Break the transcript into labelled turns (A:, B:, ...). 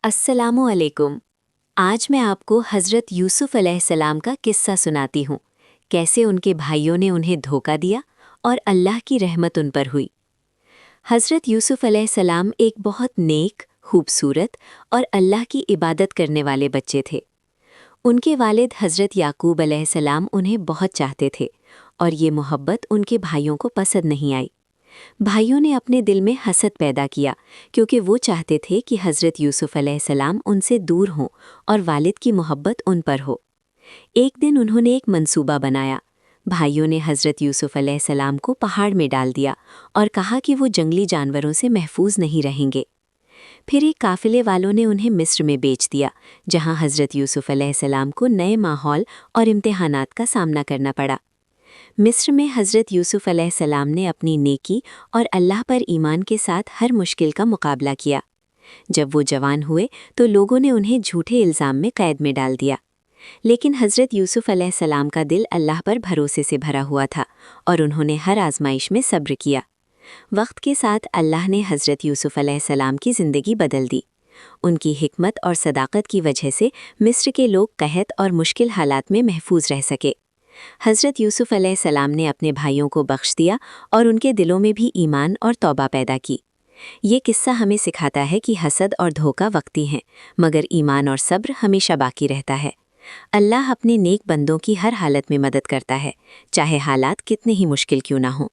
A: अस्सलामु अलैकुम। आज मैं आपको हज़रत यूसुफ़ अलैहिस्सलाम का किस्सा सुनाती हूँ, कैसे उनके भाइयों ने उन्हें धोखा दिया और अल्लाह की रहमत उन पर हुई। हज़रत यूसुफ़ अलैहिस्सलाम एक बहुत नेक, खूबसूरत और अल्लाह की इबादत करने वाले बच्चे थे। उनके वालिद हज़रत याकूब अलैहिस्सलाम उन्हें बहुत चाहते थे और ये मोहब्बत उनके भाइयों को पसंद नहीं आई। भाइयों ने अपने दिल में हसद पैदा किया क्योंकि वो चाहते थे कि हज़रत यूसुफ़ अलैहिस्सलाम उनसे दूर हों और वालिद की मोहब्बत उन पर हो। एक दिन उन्होंने एक मंसूबा बनाया। भाइयों ने हज़रत यूसुफ़ अलैहिस्सलाम को पहाड़ में डाल दिया और कहा कि वो जंगली जानवरों से महफूज नहीं रहेंगे। फिर एक काफ़िले वालों ने उन्हें मिस्र में बेच दिया, जहाँ हज़रत यूसुफ़ अलैहिस्सलाम को नए माहौल और इम्तिहानात का सामना करना पड़ा। मिस्र में हज़रत यूसुफ़ अलैहिस्सलाम ने अपनी नेकी और अल्लाह पर ईमान के साथ हर मुश्किल का मुकाबला किया। जब वो जवान हुए तो लोगों ने उन्हें झूठे इल्ज़ाम में कैद में डाल दिया, लेकिन हज़रत यूसुफ़ अलैहिस्सलाम का दिल अल्लाह पर भरोसे से भरा हुआ था और उन्होंने हर आजमाइश में सब्र किया। वक्त के साथ अल्लाह ने हज़रत यूसुफ़ अलैहिस्सलाम की ज़िंदगी बदल दी। उनकी हिकमत और सदाकत की वजह से मिस्र के लोग कहत और मुश्किल हालात में महफूज रह सके। हज़रत यूसुफ़ अलैहिस्सलाम ने अपने भाइयों को बख्श दिया और उनके दिलों में भी ईमान और तौबा पैदा की। ये किस्सा हमें सिखाता है कि हसद और धोखा वक्ती हैं, मगर ईमान और सब्र हमेशा बाकी रहता है। अल्लाह अपने नेक बंदों की हर हालत में मदद करता है, चाहे हालात कितने ही मुश्किल क्यों ना हों।